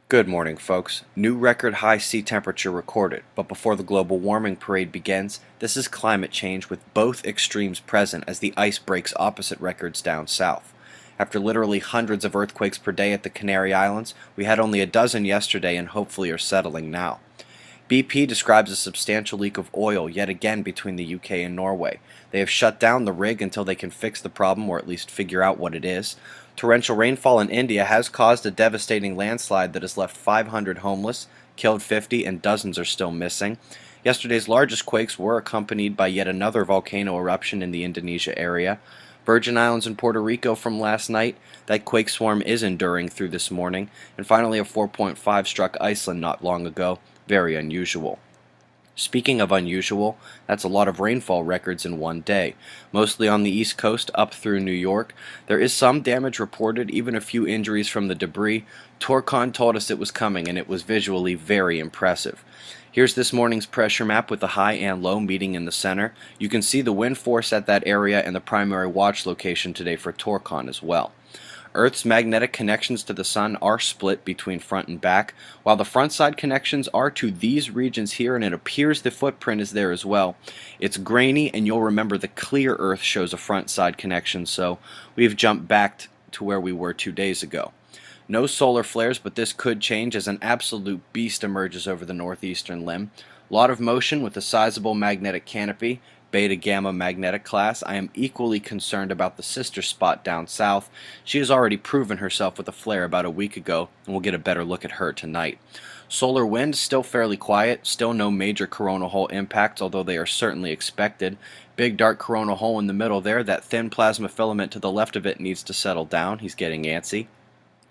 Good morning, folks. New record high sea temperature recorded, but before the global warming parade begins, this is climate change with both extremes present as the ice breaks opposite records down south. After literally hundreds of earthquakes per day at the Canary Islands, we had only a dozen yesterday and hopefully are settling now. BP describes a substantial leak of oil yet again between the UK and Norway. They have shut down the rig until they can fix the problem or at least figure out what it is. Torrential rainfall in India has caused a devastating landslide that has left 500 homeless, killed 50, and dozens are still missing. Yesterday's largest quakes were accompanied by yet another volcano eruption in the Indonesia area. Virgin Islands and Puerto Rico from last night, that quake swarm is enduring through this morning. And finally, a 4.5 struck Iceland not long ago. Very unusual. Speaking of unusual, that's a lot of rainfall records in one day, mostly on the East Coast up through New York. There is some damage reported, even a few injuries from the debris. Torcon told us it was coming, and it was visually very impressive. Here's this morning's pressure map with the high and low meeting in the center. You can see the wind force at that area and the primary watch location today for Torcon as well. Earth's magnetic connections to the Sun are split between front and back, while the front side connections are to these regions here, and it appears the footprint is there as well. It's grainy, and you'll remember the clear Earth shows a front side connection, so we've jumped back to where we were 2 days ago. No solar flares, but this could change as an absolute beast emerges over the northeastern limb. A lot of motion with a sizable magnetic canopy, beta-gamma magnetic class. I am equally concerned about the sister spot down south. She has already proven herself with a flare about a week ago, and we'll get a better look at her tonight. Solar wind still fairly quiet, still no major coronal hole impacts, although they are certainly expected. Big dark coronal hole in the middle there, that thin plasma filament to the left of it needs to settle down. He's getting antsy.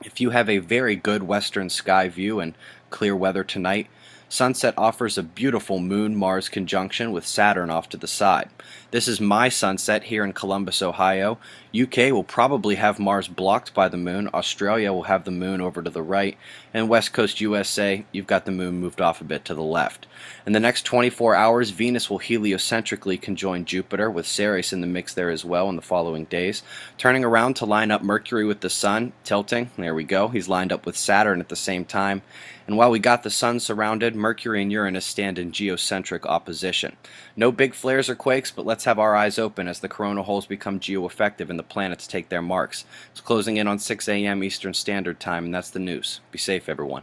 If you have a very good western sky view and clear weather tonight, sunset offers a beautiful Moon-Mars conjunction with Saturn off to the side. This is my sunset here in Columbus, Ohio. UK will probably have Mars blocked by the Moon, Australia will have the Moon over to the right, and West Coast USA, you've got the Moon moved off a bit to the left. In the next 24 hours, Venus will heliocentrically conjoin Jupiter, with Ceres in the mix there as well in the following days, turning around to line up Mercury with the Sun, tilting, there we go, he's lined up with Saturn at the same time, and while we got the Sun surrounded, Mercury and Uranus stand in geocentric opposition. No big flares or quakes, but let's have our eyes open as the coronal holes become geo-effective and the planets take their marks. It's closing in on 6 a.m. Eastern Standard Time, and that's the news. Be safe, everyone.